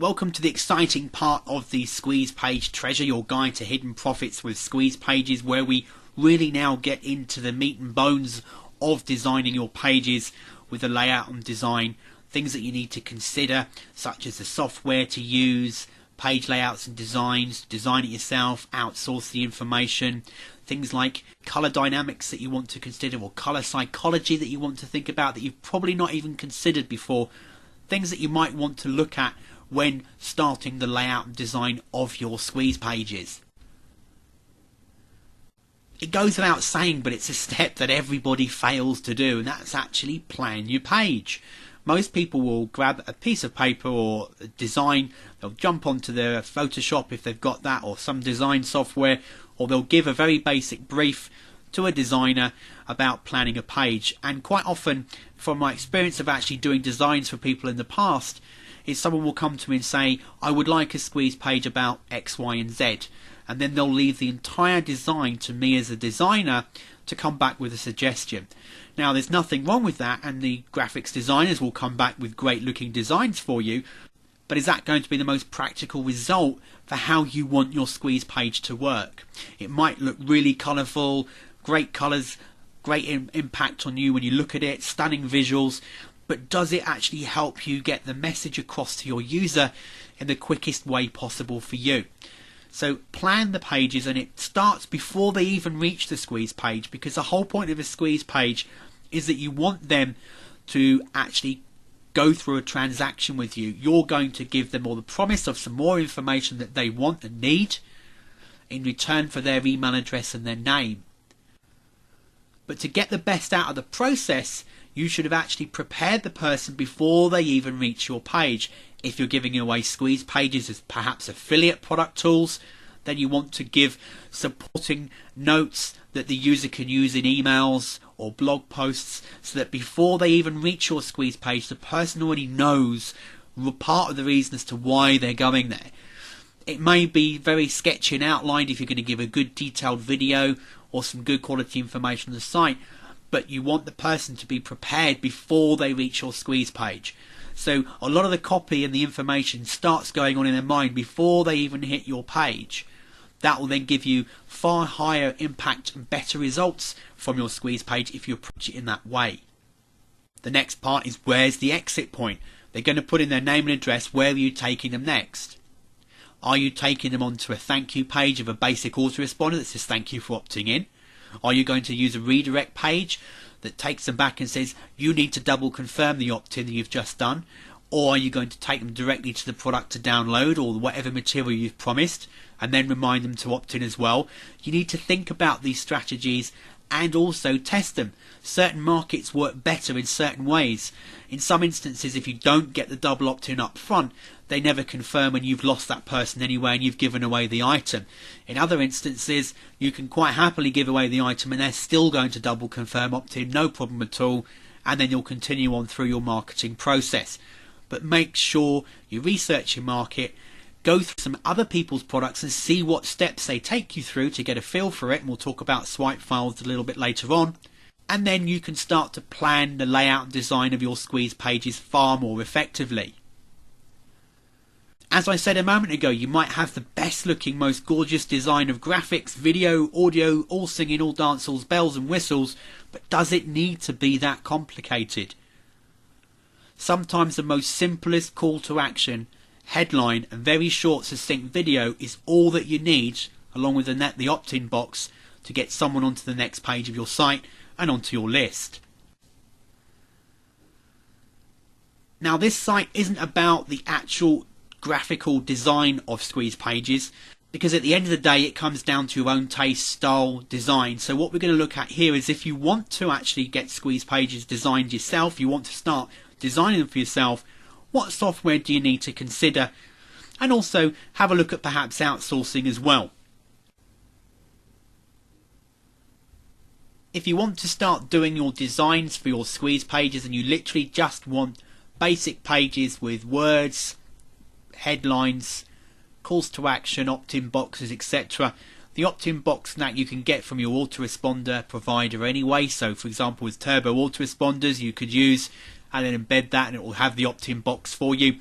Welcome to the exciting part of the Squeeze Page Treasure, your guide to hidden profits with Squeeze Pages, where we really now get into the meat and bones of designing your pages with the layout and design, things that you need to consider, such as the software to use, page layouts and designs, design it yourself, outsource the information, things like color dynamics that you want to consider, or color psychology that you want to think about that you've probably not even considered before, things that you might want to look at when starting the layout and design of your Squeeze pages. It goes without saying, but it's a step that everybody fails to do, and that's actually plan your page. Most people will grab a piece of paper or a design, they'll jump onto their Photoshop if they've got that, or some design software, or they'll give a very basic brief to a designer about planning a page. And quite often, from my experience of actually doing designs for people in the past, is someone will come to me and say, I would like a Squeeze page about X, Y and Z, and then they'll leave the entire design to me as a designer to come back with a suggestion. Now there's nothing wrong with that, and the graphics designers will come back with great looking designs for you, but is that going to be the most practical result for how you want your Squeeze page to work? It might look really colourful, great colours, great impact on you when you look at it, stunning visuals, but does it actually help you get the message across to your user in the quickest way possible for you? So plan the pages, and it starts before they even reach the Squeeze page, because the whole point of a Squeeze page is that you want them to actually go through a transaction with you. You're going to give them all the promise of some more information that they want and need in return for their email address and their name. But to get the best out of the process, you should have actually prepared the person before they even reach your page. If you're giving away Squeeze pages as perhaps affiliate product tools, then you want to give supporting notes that the user can use in emails or blog posts, so that before they even reach your Squeeze page, the person already knows part of the reason as to why they're going there. It may be very sketchy and outlined if you're going to give a good detailed video or some good quality information on the site, but you want the person to be prepared before they reach your Squeeze page. So a lot of the copy and the information starts going on in their mind before they even hit your page. That will then give you far higher impact and better results from your Squeeze page if you approach it in that way. The next part is, where's the exit point? They're going to put in their name and address. Where are you taking them next? Are you taking them onto a thank you page of a basic autoresponder that says thank you for opting in? Are you going to use a redirect page that takes them back and says you need to double confirm the opt-in that you've just done? Or are you going to take them directly to the product to download, or whatever material you've promised, and then remind them to opt in as well? You need to think about these strategies and also test them. Certain markets work better in certain ways. In some instances, if you don't get the double opt-in up front, they never confirm, and you've lost that person anyway and you've given away the item. In other instances, you can quite happily give away the item and they're still going to double confirm opt-in, no problem at all, and then you'll continue on through your marketing process. But make sure you research your market, go through some other people's products and see what steps they take you through to get a feel for it, and we'll talk about swipe files a little bit later on. And then you can start to plan the layout and design of your Squeeze pages far more effectively. As I said a moment ago, you might have the best looking, most gorgeous design of graphics, video, audio, all singing, all dancehall, bells and whistles, but does it need to be that complicated? Sometimes the most simplest call to action, headline and very short succinct video is all that you need, along with the opt-in box, to get someone onto the next page of your site and onto your list. Now this site isn't about the actual graphical design of Squeeze pages, because at the end of the day it comes down to your own taste, style, design. So what we're going to look at here is, if you want to actually get Squeeze pages designed yourself, you want to start designing them for yourself, what software do you need to consider? And also have a look at perhaps outsourcing as well. If you want to start doing your designs for your Squeeze pages and you literally just want basic pages with words, headlines, calls to action, opt-in boxes, etc., The opt-in box that you can get from your autoresponder provider anyway. So for example, with Turbo autoresponders, you could use and then embed that and it will have the opt-in box for you.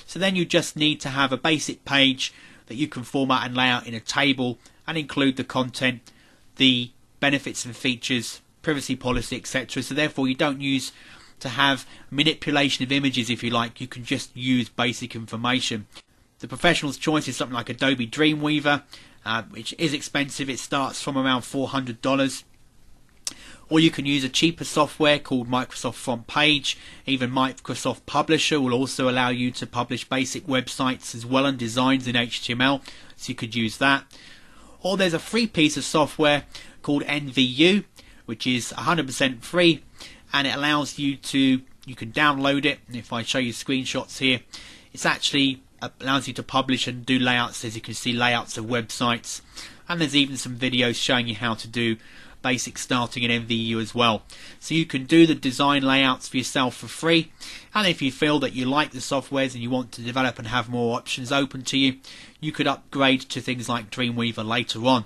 So then you just need to have a basic page that you can format and lay out in a table and include the content, the benefits and features, privacy policy, etc. So therefore you don't use to have manipulation of images, if you like. You can just use basic information. The professional's choice is something like Adobe Dreamweaver, which is expensive. It starts from around $400. Or you can use a cheaper software called Microsoft Front Page. Even Microsoft Publisher will also allow you to publish basic websites as well and designs in HTML, so you could use that. Or there's a free piece of software called NVU, which is 100% free, and it allows you to, you can download it, and if I show you screenshots here, it's actually allows you to publish and do layouts, as you can see, layouts of websites, and there's even some videos showing you how to do basic starting in NVU as well. So you can do the design layouts for yourself for free, and if you feel that you like the softwares and you want to develop and have more options open to you, you could upgrade to things like Dreamweaver later on.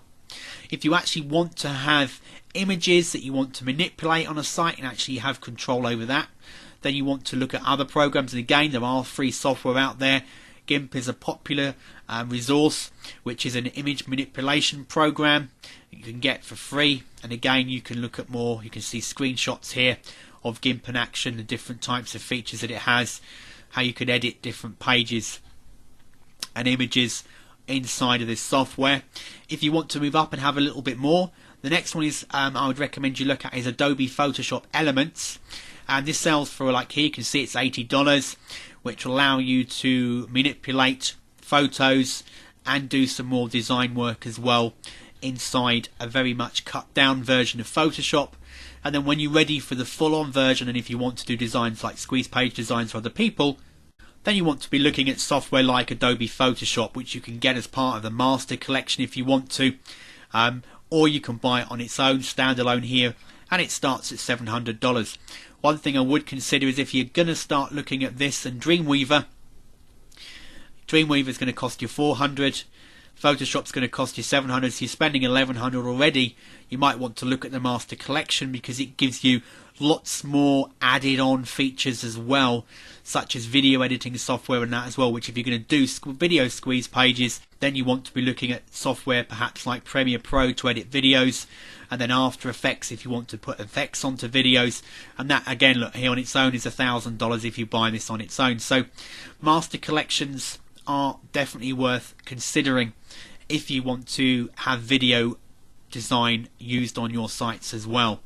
If you actually want to have images that you want to manipulate on a site and actually have control over that, then you want to look at other programs, and again there are free software out there. GIMP is a popular resource, which is an image manipulation program you can get for free, and again you can look at more, you can see screenshots here of GIMP in action, the different types of features that it has, how you can edit different pages and images inside of this software. If you want to move up and have a little bit more, the next one is I would recommend you look at is Adobe Photoshop Elements, and this sells for, like here you can see, it's $80, which will allow you to manipulate photos and do some more design work as well inside a very much cut down version of Photoshop. And then when you're ready for the full-on version, and if you want to do designs like squeeze page designs for other people, then you want to be looking at software like Adobe Photoshop, which you can get as part of the Master Collection if you want to, or you can buy it on its own standalone here, and it starts at $700. One thing I would consider is if you're going to start looking at this and Dreamweaver is going to cost you $400, Photoshop's going to cost you $700, so you're spending $1,100 already. You might want to look at the Master Collection because it gives you lots more added on features as well, such as video editing software and that as well, which if you're going to do video squeeze pages, then you want to be looking at software perhaps like Premiere Pro to edit videos, and then After Effects if you want to put effects onto videos, and that again, look here, on its own is $1,000 if you buy this on its own. So Master Collections are definitely worth considering if you want to have video design used on your sites as well.